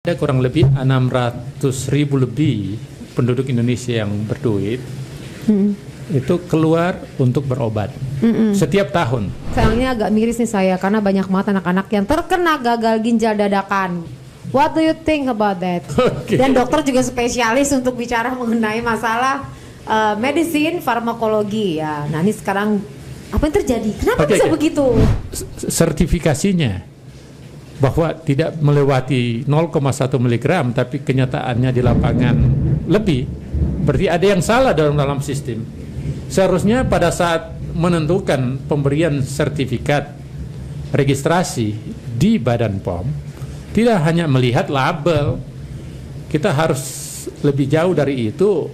Ada kurang lebih 600.000 lebih penduduk Indonesia yang berduit itu keluar untuk berobat setiap tahun. Sayangnya agak miris nih saya karena banyak banget anak-anak yang terkena gagal ginjal dadakan. What do you think about that? Okay. Dan dokter juga spesialis untuk bicara mengenai masalah medicine, farmakologi ya. Nah ini sekarang apa yang terjadi? Kenapa bisa begitu? Sertifikasinya bahwa tidak melewati 0,1 mg, tapi kenyataannya di lapangan lebih, berarti ada yang salah dalam sistem. Seharusnya pada saat menentukan pemberian sertifikat registrasi di Badan POM, tidak hanya melihat label, kita harus lebih jauh dari itu,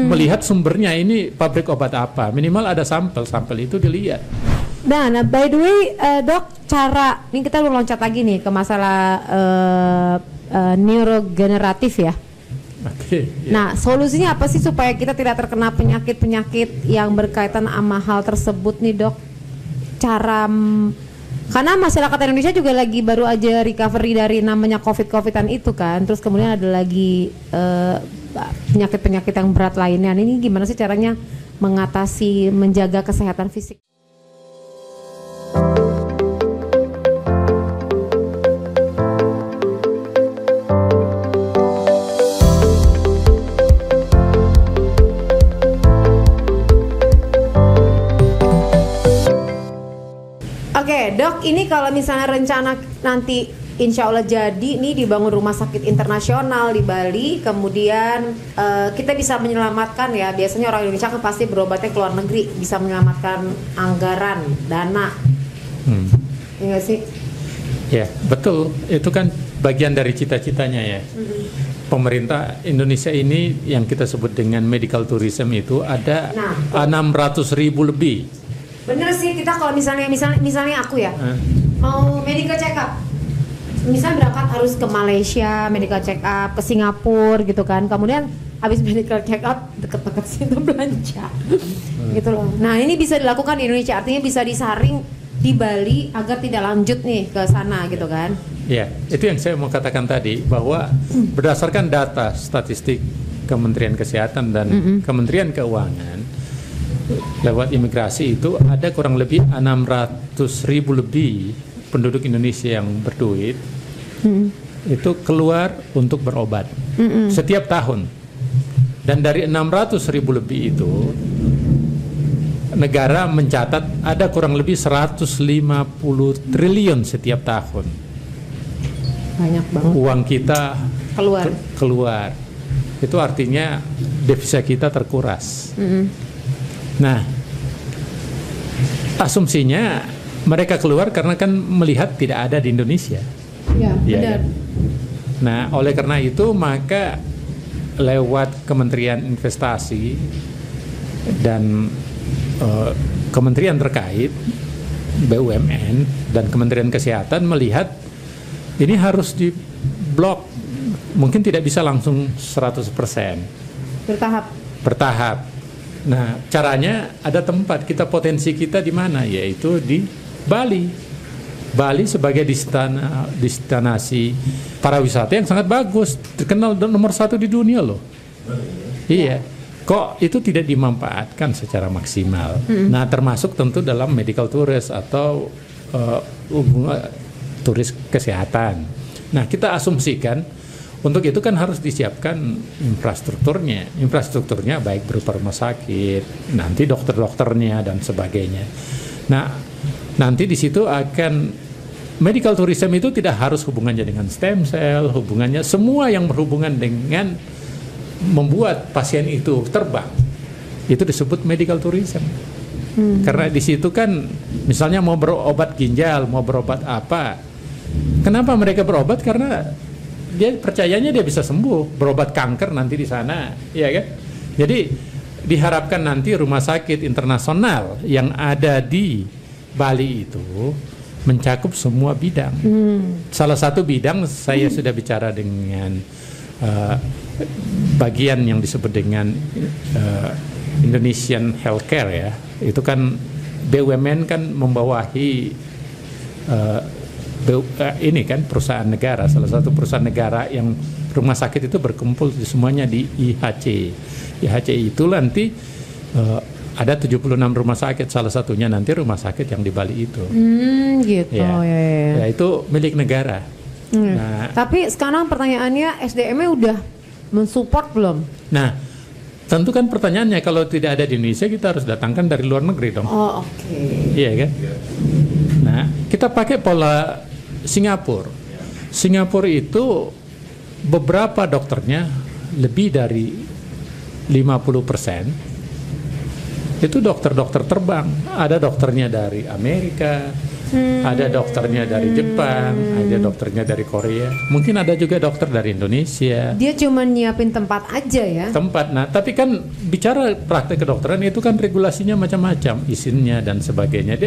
melihat sumbernya, ini pabrik obat apa, minimal ada sampel itu dilihat. Nah, by the way, dok, cara ini kita loncat lagi nih ke masalah neurogeneratif ya. Okay, yeah. Nah, solusinya apa sih supaya kita tidak terkena penyakit-penyakit yang berkaitan sama hal tersebut nih, dok? Karena masyarakat Indonesia juga lagi baru aja recovery dari namanya COVID-an itu kan, terus kemudian ada lagi penyakit-penyakit yang berat lainnya. Ini gimana sih caranya mengatasi, menjaga kesehatan fisik? Oke, dok, ini kalau misalnya rencana nanti insya Allah jadi nih dibangun rumah sakit internasional di Bali, kemudian kita bisa menyelamatkan ya, biasanya orang Indonesia kan pasti berobatnya ke luar negeri, bisa menyelamatkan anggaran, dana. Iya gak sih? Ya, betul. Itu kan bagian dari cita-citanya ya. Pemerintah Indonesia ini yang kita sebut dengan medical tourism itu ada 600.000 lebih. Bener sih, kita kalau misalnya aku ya mau medical check up, misalnya berangkat harus ke Malaysia medical check up, ke Singapura gitu kan, kemudian habis medical check up deket-deket situ belanja gitu loh. Nah ini bisa dilakukan di Indonesia, artinya bisa disaring di Bali agar tidak lanjut nih ke sana gitu kan. Ya, itu yang saya mau katakan tadi, bahwa berdasarkan data statistik Kementerian Kesehatan dan Kementerian Keuangan, lewat imigrasi itu ada kurang lebih 600.000 lebih penduduk Indonesia yang berduit itu keluar untuk berobat setiap tahun. Dan dari 600.000 lebih itu negara mencatat ada kurang lebih 150 triliun setiap tahun. Banyak banget. Uang kita keluar. Itu artinya devisa kita terkuras. Nah, asumsinya mereka keluar karena kan melihat tidak ada di Indonesia. Ya, benar. Kan? Nah, oleh karena itu maka lewat Kementerian Investasi dan kementerian terkait, BUMN dan Kementerian Kesehatan melihat ini harus diblok. Mungkin tidak bisa langsung 100%. Bertahap. Nah, caranya ada tempat kita, potensi kita di mana, yaitu di Bali. Bali sebagai destinasi para wisata yang sangat bagus, terkenal nomor 1 di dunia loh. Iya. Kok itu tidak dimanfaatkan secara maksimal? Nah, termasuk tentu dalam medical tourist atau turis kesehatan. Nah, kita asumsikan untuk itu kan harus disiapkan infrastrukturnya. Infrastrukturnya baik berupa rumah sakit, nanti dokter-dokternya dan sebagainya. Nah, nanti di situ akan medical tourism itu tidak harus hubungannya dengan stem cell, hubungannya semua yang berhubungan dengan membuat pasien itu terbang. Itu disebut medical tourism. Karena di situ kan misalnya mau berobat ginjal, mau berobat apa. Kenapa mereka berobat? Karena dia percayanya dia bisa sembuh, berobat kanker nanti di sana, ya kan? Jadi diharapkan nanti rumah sakit internasional yang ada di Bali itu mencakup semua bidang. Salah satu bidang saya sudah bicara dengan bagian yang disebut dengan Indonesian Healthcare ya. Itu kan BUMN kan membawahi ini kan perusahaan negara, salah satu perusahaan negara yang rumah sakit itu berkumpul semuanya di IHC. IHC itu nanti ada 76 rumah sakit, salah satunya nanti rumah sakit yang di Bali itu. Gitu ya. ya. Ya, itu milik negara. Nah, tapi sekarang pertanyaannya SDM-nya udah mensupport belum? Nah, tentu kan pertanyaannya kalau tidak ada di Indonesia kita harus datangkan dari luar negeri dong. Oh, oke. Iya kan? Nah, kita pakai pola Singapura. Singapura itu beberapa dokternya lebih dari 50% itu dokter-dokter terbang. Ada dokternya dari Amerika, ada dokternya dari Jepang, ada dokternya dari Korea. Mungkin ada juga dokter dari Indonesia. Dia cuma nyiapin tempat aja ya? Tempat. Nah, tapi kan bicara praktek kedokteran itu kan regulasinya macam-macam, izinnya dan sebagainya.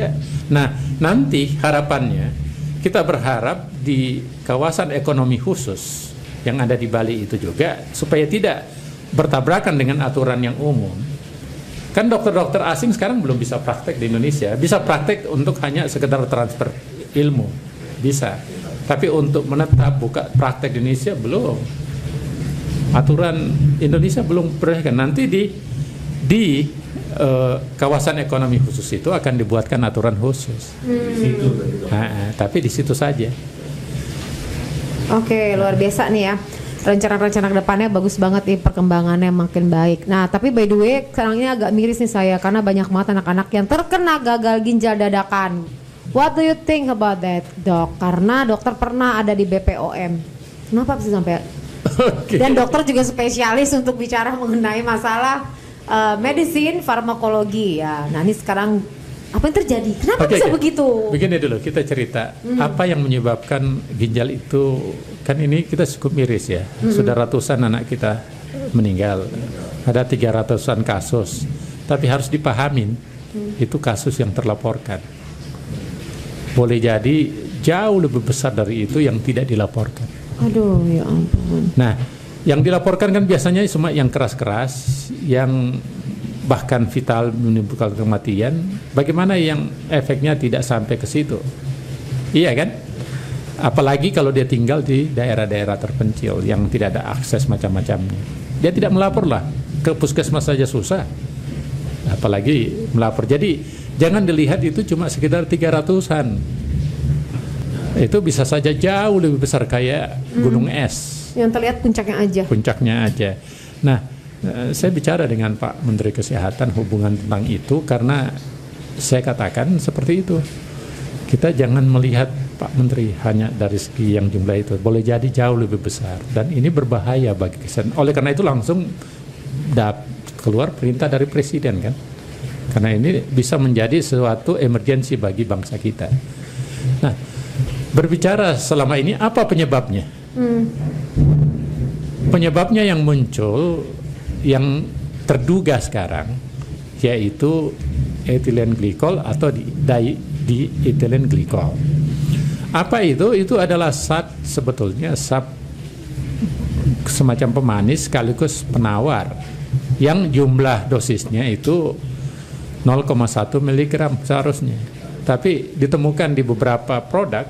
Nah, nanti harapannya kita berharap di kawasan ekonomi khusus yang ada di Bali itu juga supaya tidak bertabrakan dengan aturan yang umum. Kan dokter-dokter asing sekarang belum bisa praktek di Indonesia. Bisa praktek untuk hanya sekedar transfer ilmu. Bisa. Tapi untuk menetap buka praktek di Indonesia belum. Aturan Indonesia belum berikan. Nanti di kawasan ekonomi khusus itu akan dibuatkan aturan khusus. Tapi di situ saja. Oke, luar biasa nih ya. Rencana-rencana kedepannya bagus banget nih, perkembangannya makin baik. Nah, tapi by the way, sekarang ini agak miris nih saya karena banyak banget anak-anak yang terkena gagal ginjal dadakan. What do you think about that, dok? Karena dokter pernah ada di BPOM. Kenapa bisa sampai? Okay. Dan dokter juga spesialis untuk bicara mengenai masalah medicine, farmakologi ya. Nah, ini sekarang apa yang terjadi? Kenapa bisa begitu? Begini dulu, kita cerita apa yang menyebabkan ginjal itu. Kan ini kita cukup miris ya. Sudah ratusan anak kita meninggal. Ada 300-an kasus. Tapi harus dipahamin, itu kasus yang terlaporkan. Boleh jadi jauh lebih besar dari itu yang tidak dilaporkan. Aduh, ya ampun. Nah, yang dilaporkan kan biasanya cuma yang keras-keras, yang bahkan vital menimbulkan kematian. Bagaimana yang efeknya tidak sampai ke situ? Iya kan? Apalagi kalau dia tinggal di daerah-daerah terpencil yang tidak ada akses macam-macamnya. Dia tidak melapor lah, ke puskesmas saja susah. Apalagi melapor. Jadi jangan dilihat itu cuma sekitar 300-an. Itu bisa saja jauh lebih besar kayak gunung es. Yang terlihat puncaknya aja. Puncaknya aja. Nah, saya bicara dengan Pak Menteri Kesehatan hubungan tentang itu karena saya katakan seperti itu. Kita jangan melihat Pak Menteri hanya dari segi yang jumlah itu, boleh jadi jauh lebih besar dan ini berbahaya bagi kesehatan. Oleh karena itu langsung keluar perintah dari Presiden kan, karena ini bisa menjadi suatu emergensi bagi bangsa kita. Nah, berbicara selama ini apa penyebabnya? Penyebabnya yang muncul, yang terduga sekarang, yaitu ethylene glycol atau di ethylene glycol. Apa itu? Itu adalah sebetulnya semacam pemanis sekaligus penawar yang jumlah dosisnya itu 0,1 mg seharusnya. Tapi ditemukan di beberapa produk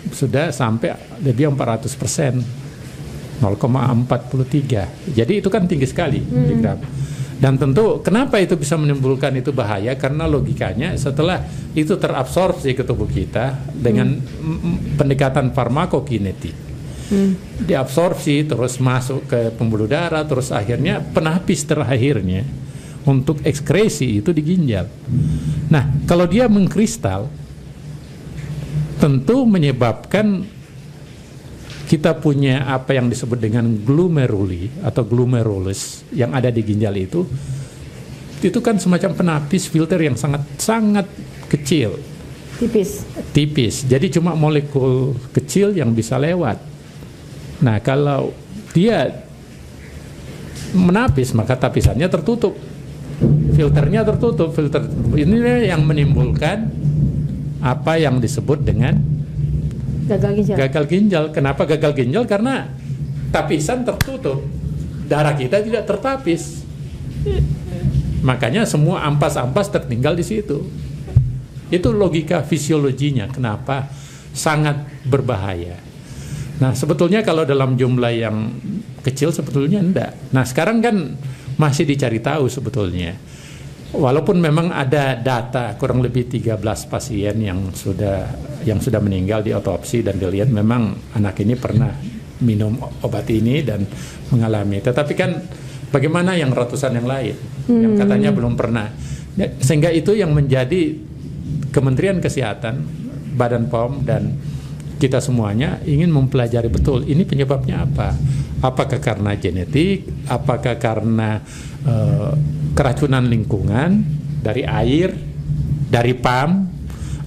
sudah sampai lebih 400%, 0,43. Jadi itu kan tinggi sekali miligram. Dan tentu kenapa itu bisa menimbulkan itu bahaya, karena logikanya setelah itu terabsorpsi ke tubuh kita dengan pendekatan farmakokinetik, diabsorpsi terus masuk ke pembuluh darah, terus akhirnya penapis terakhirnya untuk ekskresi itu di ginjal. Nah, kalau dia mengkristal tentu menyebabkan kita punya apa yang disebut dengan glomeruli atau glomerulus yang ada di ginjal itu kan semacam penapis filter yang sangat kecil, tipis. Jadi cuma molekul kecil yang bisa lewat. Nah, kalau dia menapis maka tapisannya tertutup, filternya tertutup. Filter ini yang menimbulkan apa yang disebut dengan gagal ginjal. Kenapa gagal ginjal? Karena tapisan tertutup, darah kita tidak tertapis. Makanya semua ampas-ampas tertinggal di situ. Itu logika fisiologinya. Kenapa sangat berbahaya. Nah, sebetulnya kalau dalam jumlah yang kecil sebetulnya enggak. Nah, sekarang kan masih dicari tahu sebetulnya. Walaupun memang ada data kurang lebih 13 pasien yang sudah meninggal di otopsi dan dilihat memang anak ini pernah minum obat ini dan mengalami. Tetapi kan bagaimana yang ratusan yang lain yang katanya belum pernah. Sehingga itu yang menjadi Kementerian Kesehatan, Badan POM dan kita semuanya ingin mempelajari betul ini penyebabnya apa. Apakah karena genetik, apakah karena keracunan lingkungan dari air, dari PAM,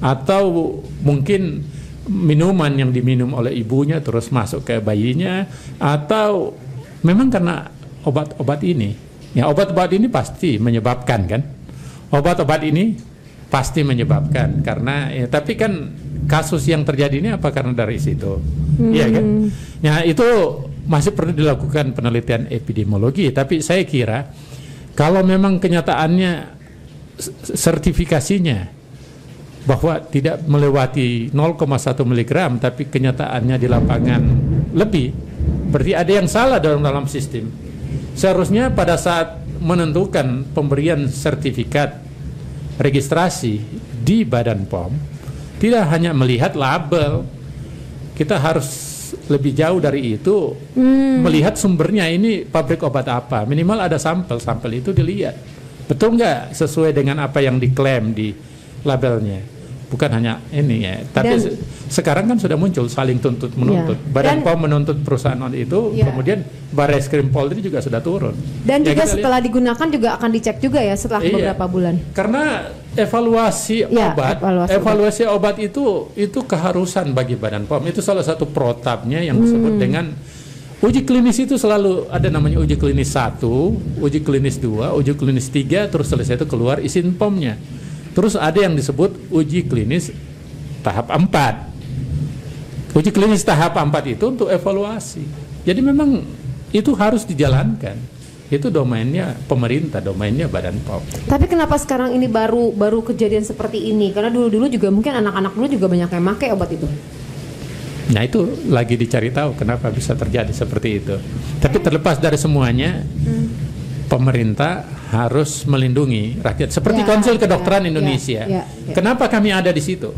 atau mungkin minuman yang diminum oleh ibunya terus masuk ke bayinya, atau memang karena obat-obat ini. Ya, obat-obat ini pasti menyebabkan kan. Obat-obat ini pasti menyebabkan karena tapi kan kasus yang terjadi ini apa karena dari situ. Iya kan? Nah, itu masih perlu dilakukan penelitian epidemiologi, tapi saya kira kalau memang kenyataannya sertifikasinya bahwa tidak melewati 0,1 mg tapi kenyataannya di lapangan lebih, berarti ada yang salah dalam sistem. Seharusnya pada saat menentukan pemberian sertifikat registrasi di Badan POM tidak hanya melihat label, kita harus lebih jauh dari itu, melihat sumbernya ini pabrik obat apa, minimal ada sampel itu dilihat betul nggak sesuai dengan apa yang diklaim di labelnya, bukan hanya ini ya. Tapi sekarang kan sudah muncul saling tuntut menuntut, Badan POM menuntut perusahaan itu, kemudian Barreskrim Polri juga sudah turun. Dan ya, juga setelah digunakan juga akan dicek juga ya setelah beberapa bulan. Karena evaluasi obat itu keharusan bagi Badan POM. Itu salah satu protapnya yang disebut dengan uji klinis. Itu selalu ada namanya uji klinis 1, uji klinis 2, uji klinis 3, terus selesai itu keluar izin POM-nya. Terus ada yang disebut uji klinis tahap 4. Uji klinis tahap 4 itu untuk evaluasi. Jadi memang itu harus dijalankan. Itu domainnya pemerintah, domainnya Badan POM. Tapi kenapa sekarang ini baru kejadian seperti ini? Karena dulu juga mungkin anak-anak dulu juga banyak yang pakai obat itu. Nah, itu lagi dicari tahu kenapa bisa terjadi seperti itu. Tapi terlepas dari semuanya, pemerintah harus melindungi rakyat. Seperti Konsil Kedokteran Indonesia. Kenapa kami ada di situ?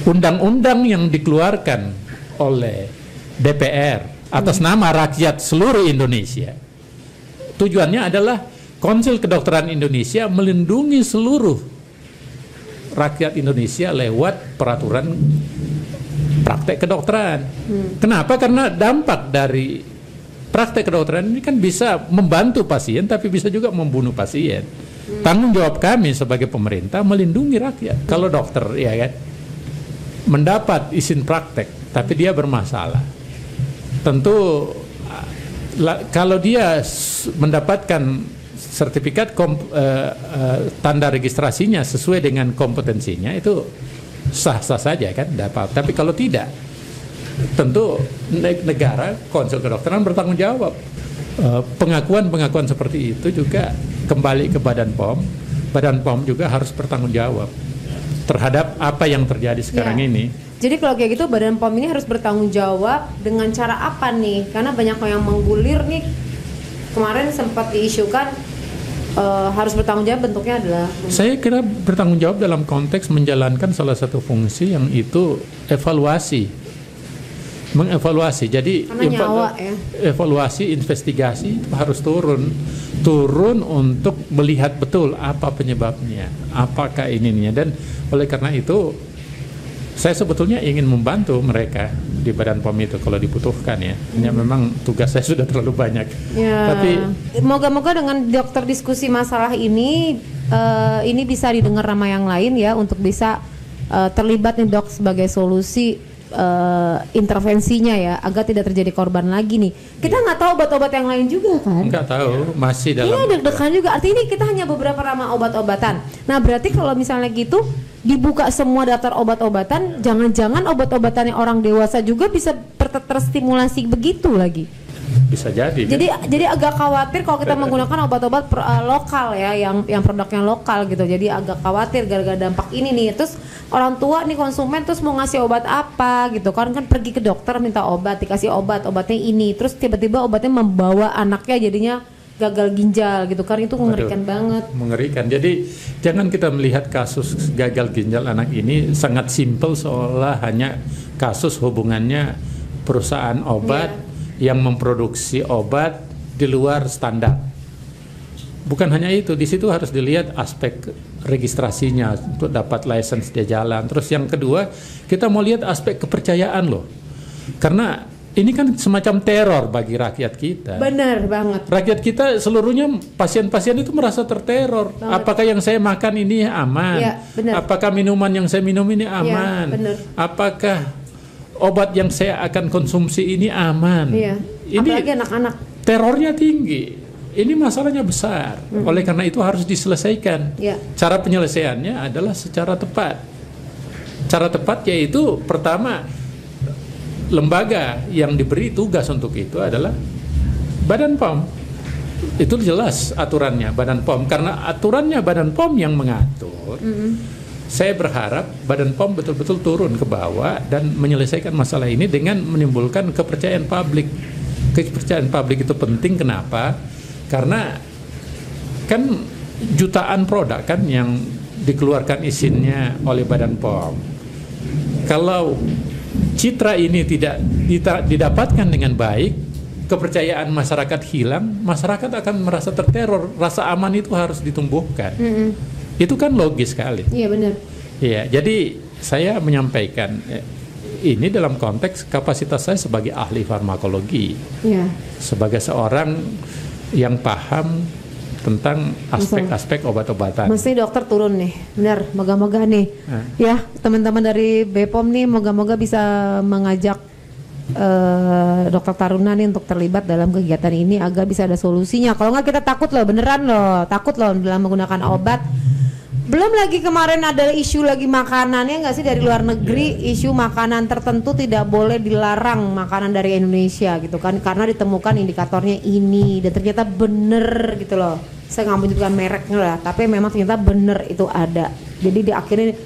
Undang-undang yang dikeluarkan oleh DPR atas nama rakyat seluruh Indonesia, tujuannya adalah Konsil Kedokteran Indonesia melindungi seluruh rakyat Indonesia lewat peraturan praktek kedokteran. Kenapa? Karena dampak dari praktek kedokteran ini kan bisa membantu pasien tapi bisa juga membunuh pasien. Tanggung jawab kami sebagai pemerintah melindungi rakyat. Kalau dokter ya kan mendapat izin praktek tapi dia bermasalah, tentu kalau dia mendapatkan sertifikat tanda registrasinya sesuai dengan kompetensinya itu sah-sah saja kan dapat. Tapi kalau tidak, tentu negara, Konsil Kedokteran bertanggung jawab. Pengakuan seperti itu juga kembali ke Badan POM. Badan POM juga harus bertanggung jawab terhadap apa yang terjadi sekarang ini. Jadi kalau kayak gitu Badan POM ini harus bertanggung jawab dengan cara apa nih? Karena banyak yang menggulir nih. Kemarin sempat diisukan harus bertanggung jawab, bentuknya adalah. Saya kira bertanggung jawab dalam konteks menjalankan salah satu fungsi yang itu evaluasi, mengevaluasi. Jadi evaluasi, investigasi harus turun untuk melihat betul apa penyebabnya, apakah ininya. Dan oleh karena itu saya sebetulnya ingin membantu mereka di Badan POM itu kalau dibutuhkan ya. Hanya memang tugas saya sudah terlalu banyak. Tapi moga-moga dengan dokter diskusi masalah ini bisa didengar sama yang lain ya, untuk bisa terlibat nih dok sebagai solusi intervensinya ya, agar tidak terjadi korban lagi nih. Kita nggak tahu obat-obat yang lain juga kan? Nggak tahu, masih dalam. Iya, deg-degan juga. Artinya ini kita hanya beberapa nama obat-obatan. Nah berarti kalau misalnya gitu dibuka semua daftar obat-obatan, jangan-jangan obat-obatan yang orang dewasa juga bisa terstimulasi begitu lagi. Bisa jadi. Jadi agak khawatir kalau kita menggunakan obat-obat lokal ya, yang produknya lokal gitu. Jadi agak khawatir gara-gara dampak ini nih. Terus orang tua nih konsumen terus mau ngasih obat apa gitu kan pergi ke dokter minta obat, dikasih obatnya ini, terus tiba-tiba obatnya membawa anaknya jadinya gagal ginjal gitu kan, itu mengerikan banget. Mengerikan. Jadi jangan kita melihat kasus gagal ginjal anak ini sangat simpel seolah hanya kasus hubungannya perusahaan obat yang memproduksi obat di luar standar. Bukan hanya itu, di situ harus dilihat aspek registrasinya untuk dapat license dia jalan. Terus yang kedua, kita mau lihat aspek kepercayaan loh. Karena ini kan semacam teror bagi rakyat kita. Benar banget. Rakyat kita seluruhnya, pasien-pasien itu merasa terteror. Banget. Apakah yang saya makan ini aman? Ya, benar. Apakah minuman yang saya minum ini aman? Ya, benar. Apakah obat yang saya akan konsumsi ini aman? Iya. Ini apalagi anak-anak. Terornya tinggi. Ini masalahnya besar. Oleh karena itu harus diselesaikan. Ya. Cara penyelesaiannya adalah secara tepat. Cara tepat yaitu pertama, lembaga yang diberi tugas untuk itu adalah Badan POM. Itu jelas aturannya Badan POM, karena aturannya Badan POM yang mengatur. Saya berharap Badan POM betul-betul turun ke bawah dan menyelesaikan masalah ini dengan menimbulkan kepercayaan publik. Kepercayaan publik itu penting, kenapa? Karena kan jutaan produk kan yang dikeluarkan izinnya oleh Badan POM. Kalau citra ini tidak didapatkan dengan baik, kepercayaan masyarakat hilang, masyarakat akan merasa terteror. Rasa aman itu harus ditumbuhkan. Itu kan logis sekali. Iya benar. Iya, jadi saya menyampaikan ini dalam konteks kapasitas saya sebagai ahli farmakologi, sebagai seorang yang paham tentang aspek-aspek obat-obatan. Mesti dokter turun nih, benar, moga-moga nih. Ya, teman-teman dari BPOM nih, moga-moga bisa mengajak Dokter Taruna nih untuk terlibat dalam kegiatan ini agar bisa ada solusinya. Kalau nggak kita takut loh, beneran loh, takut loh dalam menggunakan obat. Belum lagi kemarin ada isu lagi makanannya nggak sih dari luar negeri, isu makanan tertentu tidak boleh dilarang makanan dari Indonesia gitu kan, karena ditemukan indikatornya ini dan ternyata bener gitu loh. Saya nggak menyebutkan mereknya lah, tapi memang ternyata bener itu ada. Jadi di akhirnya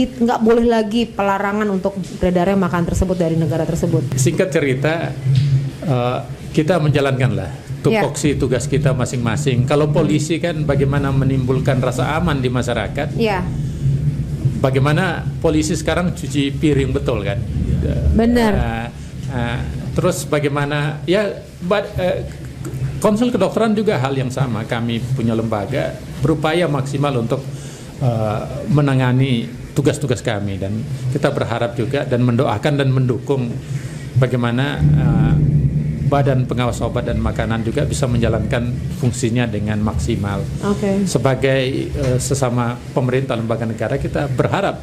nggak boleh lagi pelarangan untuk beredarnya makanan tersebut dari negara tersebut. Singkat cerita, kita menjalankanlah tupoksi tugas kita masing-masing. Kalau polisi kan bagaimana menimbulkan rasa aman di masyarakat. Bagaimana polisi sekarang cuci piring betul kan? Benar. Terus bagaimana konsul kedokteran juga hal yang sama. Kami punya lembaga berupaya maksimal untuk menangani tugas-tugas kami, dan kita berharap juga dan mendoakan dan mendukung bagaimana Badan Pengawas Obat dan Makanan juga bisa menjalankan fungsinya dengan maksimal. Sebagai sesama pemerintah lembaga negara, kita berharap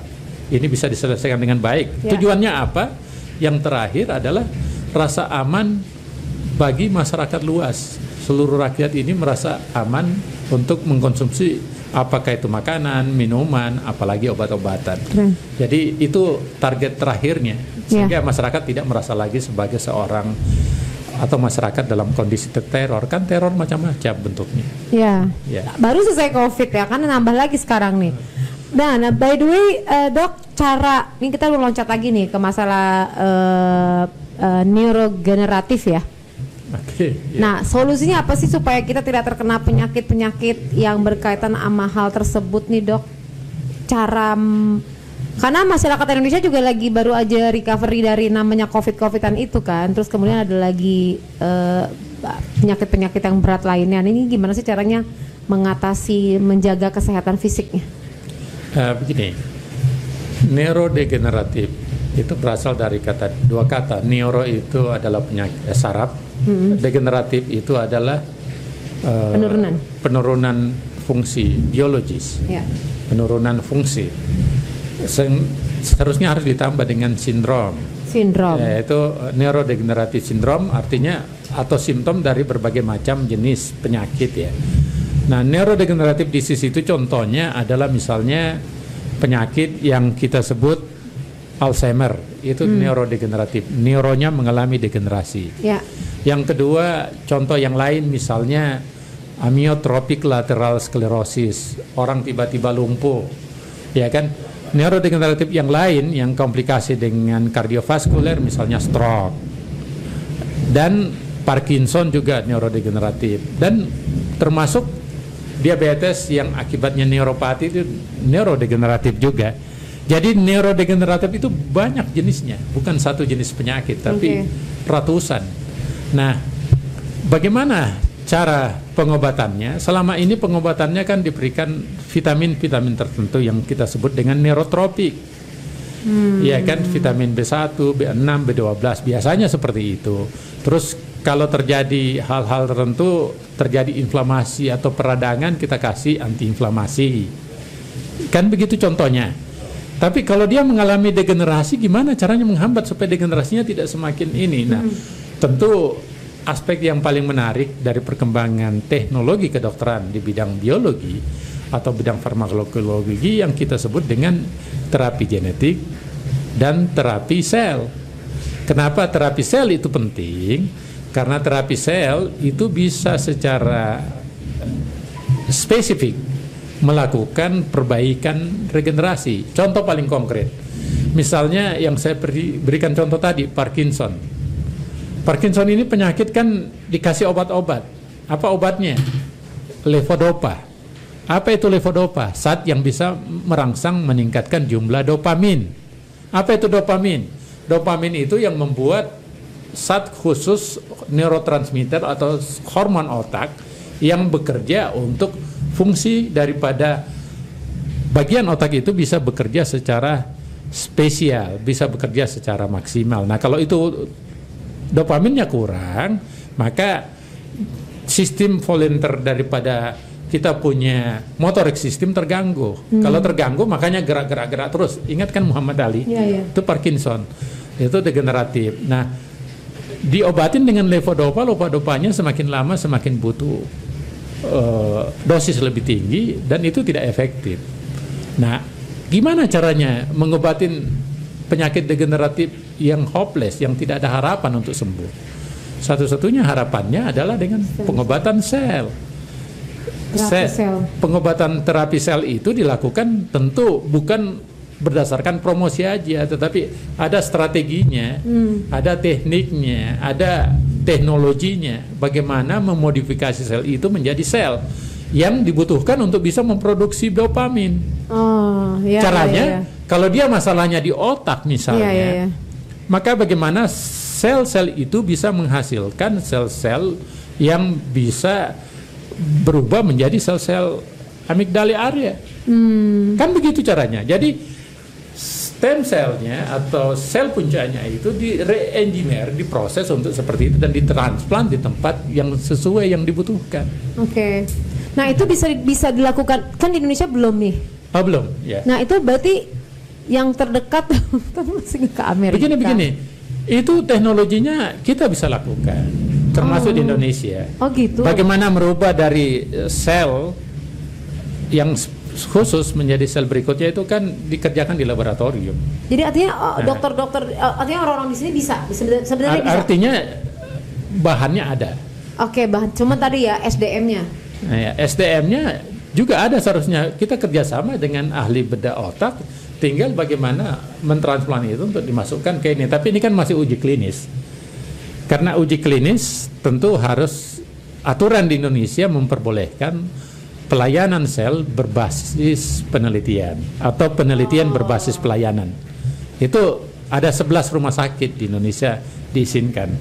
ini bisa diselesaikan dengan baik. Tujuannya apa? Yang terakhir adalah rasa aman bagi masyarakat luas. Seluruh rakyat ini merasa aman untuk mengkonsumsi apakah itu makanan, minuman, apalagi obat-obatan. Jadi itu target terakhirnya, sehingga masyarakat tidak merasa lagi sebagai seorang atau masyarakat dalam kondisi terteror. Kan teror macam-macam bentuknya. Baru selesai COVID ya, kan nambah lagi sekarang nih. Nah, by the way, dok, cara ini kita loncat lagi nih ke masalah neurogeneratif ya. Nah, solusinya apa sih supaya kita tidak terkena penyakit-penyakit yang berkaitan sama hal tersebut nih, dok? Karena masyarakat Indonesia juga lagi baru aja recovery dari namanya COVID-COVIDan itu kan. Terus kemudian ada lagi penyakit-penyakit yang berat lainnya. Ini gimana sih caranya mengatasi, menjaga kesehatan fisiknya? Begini, neurodegeneratif itu berasal dari dua kata. Neuro itu adalah penyakit saraf, degeneratif itu adalah penurunan fungsi biologis, penurunan fungsi. Seharusnya harus ditambah dengan sindrom. Yaitu neurodegeneratif syndrome, artinya atau simptom dari berbagai macam jenis penyakit ya. Nah, neurodegeneratif disease itu contohnya adalah misalnya penyakit yang kita sebut Alzheimer, itu neurodegeneratif, neuronya mengalami degenerasi. Ya. Yang kedua, contoh yang lain misalnya amyotrophic lateral sclerosis, orang tiba-tiba lumpuh, ya kan? Neurodegeneratif yang lain yang komplikasi dengan kardiovaskuler, misalnya stroke, dan Parkinson juga neurodegeneratif, dan termasuk diabetes yang akibatnya neuropati itu neurodegeneratif juga. Jadi neurodegeneratif itu banyak jenisnya, bukan satu jenis penyakit, tapi ratusan. Nah, bagaimana cara pengobatannya? Selama ini pengobatannya kan diberikan vitamin-vitamin tertentu yang kita sebut dengan neurotropik. Ya kan, vitamin B1, B6, B12 biasanya seperti itu. Terus kalau terjadi hal-hal tertentu, terjadi inflamasi atau peradangan, kita kasih antiinflamasi. Kan begitu contohnya. Tapi kalau dia mengalami degenerasi, gimana caranya menghambat supaya degenerasinya tidak semakin ini? Nah, tentu aspek yang paling menarik dari perkembangan teknologi kedokteran di bidang biologi atau bidang farmakologi yang kita sebut dengan terapi genetik dan terapi sel. Kenapa terapi sel itu penting? Karena terapi sel itu bisa secara spesifik melakukan perbaikan regenerasi. Contoh paling konkret, misalnya yang saya berikan contoh tadi, Parkinson. Parkinson ini penyakit kan dikasih obat-obat. Apa obatnya? Levodopa. Apa itu levodopa? Zat yang bisa merangsang meningkatkan jumlah dopamin. Apa itu dopamin? Dopamin itu yang membuat zat khusus neurotransmitter atau hormon otak yang bekerja untuk fungsi daripada bagian otak itu bisa bekerja secara spesial, bisa bekerja secara maksimal. Nah, kalau itu dopaminnya kurang, maka sistem volunteer daripada kita punya motorik sistem terganggu. Kalau terganggu, makanya gerak-gerak terus. Ingat kan Muhammad Ali? Itu Parkinson, itu degeneratif. Nah, diobatin dengan levodopa, levodopanya semakin lama semakin butuh dosis lebih tinggi dan itu tidak efektif. Nah, gimana caranya mengobatin penyakit degeneratif yang hopeless, yang tidak ada harapan untuk sembuh? Satu-satunya harapannya adalah dengan pengobatan sel. Pengobatan terapi sel itu dilakukan tentu bukan berdasarkan promosi aja, tetapi ada strateginya, ada tekniknya, ada teknologinya, bagaimana memodifikasi sel itu menjadi sel yang dibutuhkan untuk bisa memproduksi dopamin. Caranya, kalau dia masalahnya di otak misalnya, maka bagaimana sel-sel itu bisa menghasilkan sel-sel yang bisa berubah menjadi sel-sel amigdala area. Kan begitu caranya. Jadi stem selnya atau sel puncaknya itu di re-engineer, diproses untuk seperti itu dan ditransplant di tempat yang sesuai yang dibutuhkan. Nah, itu bisa dilakukan kan di Indonesia belum nih? Belum, ya. Nah, itu berarti yang terdekat masih ke Amerika. Begini, itu teknologinya kita bisa lakukan, termasuk di Indonesia. Gitu. Bagaimana merubah dari sel yang khusus menjadi sel berikutnya itu kan dikerjakan di laboratorium. Jadi artinya dokter-dokter, artinya orang-orang di sini bisa sebenarnya bisa. Artinya bahannya ada. Bahan. Cuma tadi ya SDM-nya. Nah, ya, SDM-nya juga ada seharusnya. Kita kerjasama dengan ahli bedah otak. Tinggal bagaimana mentransplant itu untuk dimasukkan ke ini. Tapi ini kan masih uji klinis. Karena uji klinis tentu harus aturan di Indonesia memperbolehkan pelayanan sel berbasis penelitian atau penelitian berbasis pelayanan. Itu ada 11 rumah sakit di Indonesia diizinkan.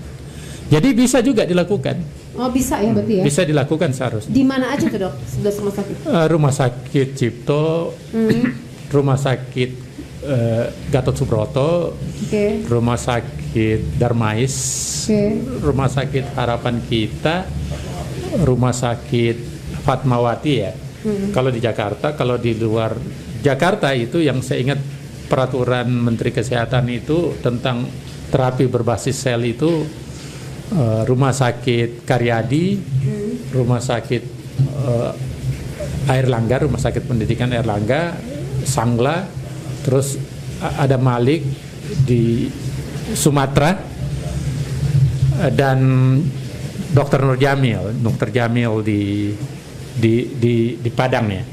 Jadi bisa juga dilakukan. Bisa ya berarti ya? Bisa dilakukan seharusnya. Di mana aja tuh, Dok? 11 rumah sakit? Rumah sakit Cipto, rumah sakit Gatot Subroto, rumah sakit Darmais, rumah sakit Harapan Kita, rumah sakit Fatmawati ya. Kalau di Jakarta, kalau di luar Jakarta itu yang saya ingat peraturan Menteri Kesehatan itu tentang terapi berbasis sel itu Rumah Sakit Karyadi, Rumah Sakit Airlangga, Rumah Sakit Pendidikan Airlangga, Sangla, terus ada Malik, di Sumatera dan Dr. Jamil di Padang ya.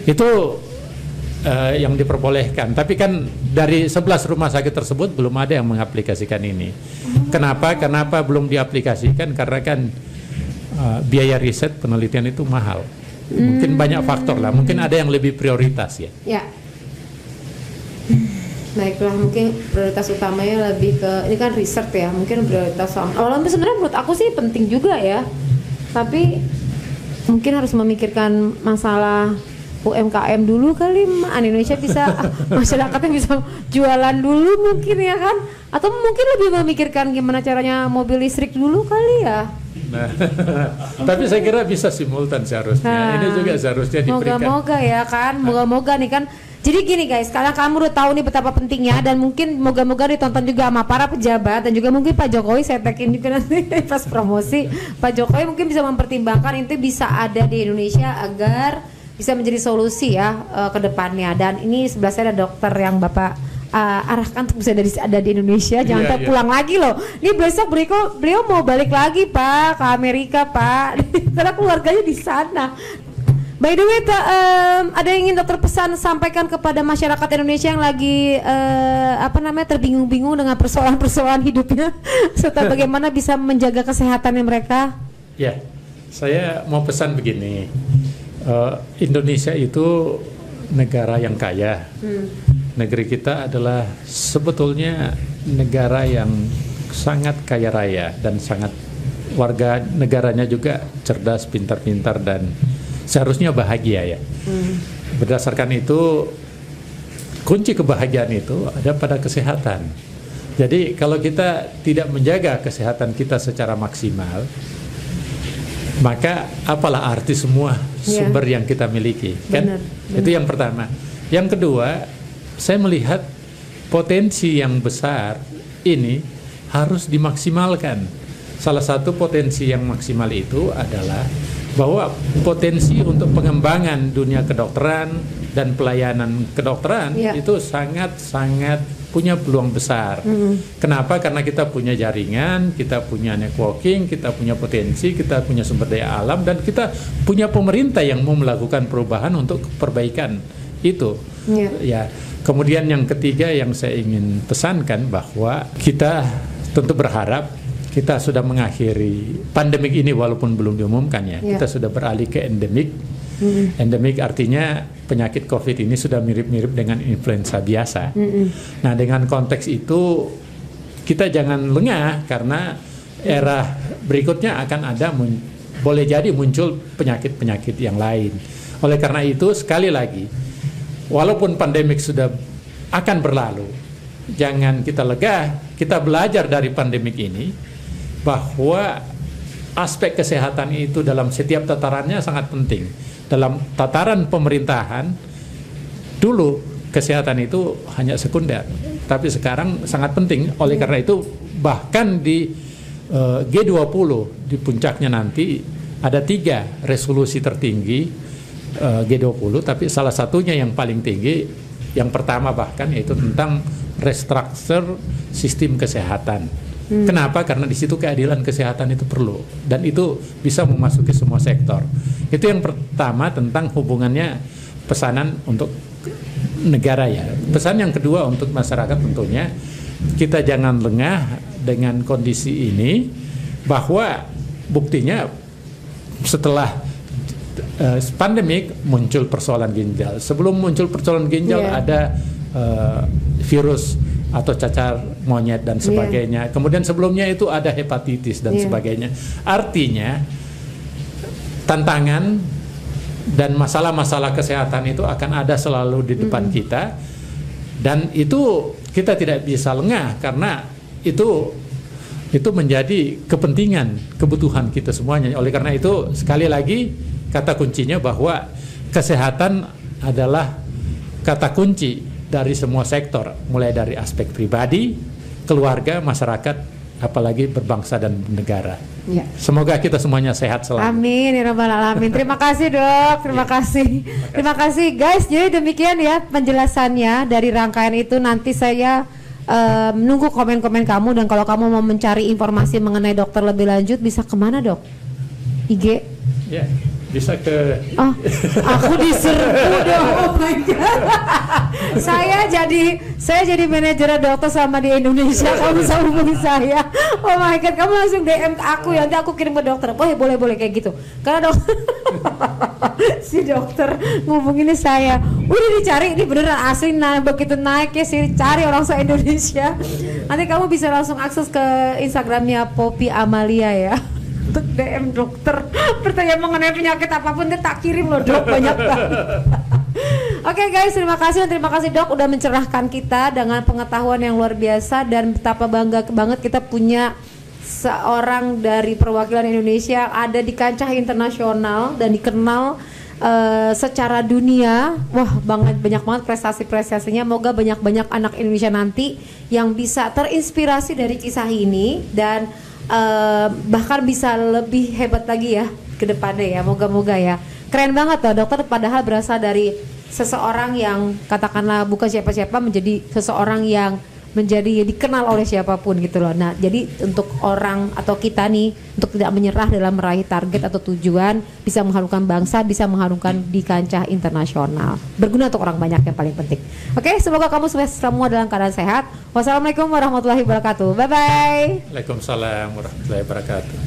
Itu yang diperbolehkan. Tapi kan dari 11 rumah sakit tersebut belum ada yang mengaplikasikan ini. Kenapa belum diaplikasikan? Karena kan biaya riset penelitian itu mahal. Mungkin banyak faktor lah. Mungkin ada yang lebih prioritas ya. Ya. Baiklah, mungkin prioritas utamanya lebih ke ini kan riset ya. Mungkin prioritas awalnya sebenarnya menurut aku sih penting juga ya. Tapi mungkin harus memikirkan masalah UMKM dulu kali, Indonesia bisa masyarakatnya bisa jualan dulu mungkin ya kan, atau mungkin lebih memikirkan gimana caranya mobil listrik dulu kali ya. Nah, tapi saya kira bisa simultan seharusnya. Ini juga seharusnya diberikan. Moga-moga ya kan, moga-moga nih kan. Jadi gini guys, sekarang kamu udah tahu nih betapa pentingnya dan mungkin moga-moga ditonton juga sama para pejabat dan juga mungkin Pak Jokowi, saya tagin juga nanti pas promosi. Pak Jokowi mungkin bisa mempertimbangkan itu bisa ada di Indonesia agar bisa menjadi solusi ya ke depannya. Dan ini sebelah saya ada dokter yang Bapak arahkan untuk bisa ada di Indonesia. Jangan sampai pulang lagi loh. Ini besok beliau mau balik lagi Pak ke Amerika Pak, karena keluarganya di sana. By the way, ada yang ingin dokter pesan sampaikan kepada masyarakat Indonesia yang lagi terbingung-bingung dengan persoalan-persoalan hidupnya serta bagaimana bisa menjaga kesehatannya mereka? Ya, saya mau pesan begini. Indonesia itu negara yang kaya. Negeri kita adalah sebetulnya negara yang sangat kaya raya dan sangat warga negaranya juga cerdas, pintar-pintar dan seharusnya bahagia ya. Berdasarkan itu kunci kebahagiaan itu ada pada kesehatan. Jadi kalau kita tidak menjaga kesehatan kita secara maksimal, maka apalah arti semua sumber yang kita miliki kan? Benar. Itu yang pertama. Yang kedua, saya melihat potensi yang besar ini harus dimaksimalkan. Salah satu potensi yang maksimal itu adalah bahwa potensi untuk pengembangan dunia kedokteran dan pelayanan kedokteran itu sangat-sangat punya peluang besar. Kenapa? Karena kita punya jaringan, kita punya networking, kita punya potensi, kita punya sumber daya alam, dan kita punya pemerintah yang mau melakukan perubahan untuk perbaikan itu. Ya. Kemudian yang ketiga yang saya ingin pesankan bahwa kita tentu berharap kita sudah mengakhiri pandemik ini walaupun belum diumumkan ya. Kita sudah beralih ke endemik. Endemik artinya penyakit COVID ini sudah mirip-mirip dengan influenza biasa. Nah, dengan konteks itu kita jangan lengah karena era berikutnya akan ada boleh jadi muncul penyakit-penyakit yang lain. Oleh karena itu sekali lagi, walaupun pandemik sudah akan berlalu, jangan kita legah. Kita belajar dari pandemik ini bahwa aspek kesehatan itu dalam setiap tatarannya sangat penting. Dalam tataran pemerintahan, dulu kesehatan itu hanya sekunder, tapi sekarang sangat penting. Oleh karena itu, bahkan di G20, di puncaknya nanti, ada 3 resolusi tertinggi G20, tapi salah satunya yang paling tinggi, yang pertama bahkan, yaitu tentang restructure sistem kesehatan. Kenapa? Karena di situ keadilan kesehatan itu perlu dan itu bisa memasuki semua sektor. Itu yang pertama tentang hubungannya pesanan untuk negara ya. Pesan yang kedua untuk masyarakat tentunya kita jangan lengah dengan kondisi ini, bahwa buktinya setelah pandemik muncul persoalan ginjal. Sebelum muncul persoalan ginjal ada virus atau cacar monyet dan sebagainya. Kemudian sebelumnya itu ada hepatitis dan sebagainya. Artinya tantangan dan masalah-masalah kesehatan itu akan ada selalu di depan kita, dan itu kita tidak bisa lengah karena itu menjadi kepentingan, kebutuhan kita semuanya. Oleh karena itu sekali lagi kata kuncinya bahwa kesehatan adalah kata kunci dari semua sektor, mulai dari aspek pribadi, keluarga, masyarakat, apalagi berbangsa dan negara. Semoga kita semuanya sehat selalu. Amin ya rabbal alamin. Terima kasih Dok, terima kasih. Terima kasih guys. Jadi demikian ya penjelasannya dari rangkaian itu. Nanti saya nunggu komen-komen kamu, dan kalau kamu mau mencari informasi mengenai dokter lebih lanjut bisa kemana dok? IG? Ya, bisa ke. Oh, aku diserbu dong. Oh my god. saya jadi manajer dokter sama di Indonesia. Kamu bisa hubungi saya. Oh my god, kamu langsung DM ke aku ya, nanti aku kirim ke dokter. Boleh kayak gitu. Karena dokter si dokter ngubunginnya saya. Udah dicari, ini beneran asli. Nah, begitu naik ya sih, cari orang se-Indonesia. Nanti kamu bisa langsung akses ke Instagramnya Poppy Amalia ya. Untuk DM dokter, pertanyaan mengenai penyakit apapun dia tak kirim loh dok, banyak banget. Oke guys, terima kasih dok udah mencerahkan kita dengan pengetahuan yang luar biasa, dan betapa bangga banget kita punya seorang dari perwakilan Indonesia yang ada di kancah internasional dan dikenal secara dunia. Wah, banyak banget prestasinya. Moga banyak anak Indonesia nanti yang bisa terinspirasi dari kisah ini, dan bahkan bisa lebih hebat lagi ya ke depannya ya, moga-moga ya. Keren banget loh dokter, padahal berasal dari seseorang yang katakanlah bukan siapa-siapa menjadi seseorang yang menjadi dikenal oleh siapapun gitu loh. Nah, jadi untuk orang atau kita nih untuk tidak menyerah dalam meraih target atau tujuan, bisa mengharumkan bangsa, bisa mengharumkan di kancah internasional. Berguna untuk orang banyak yang paling penting. Oke, semoga kamu semua dalam keadaan sehat. Wassalamualaikum warahmatullahi wabarakatuh. Bye bye. Waalaikumsalam warahmatullahi wabarakatuh.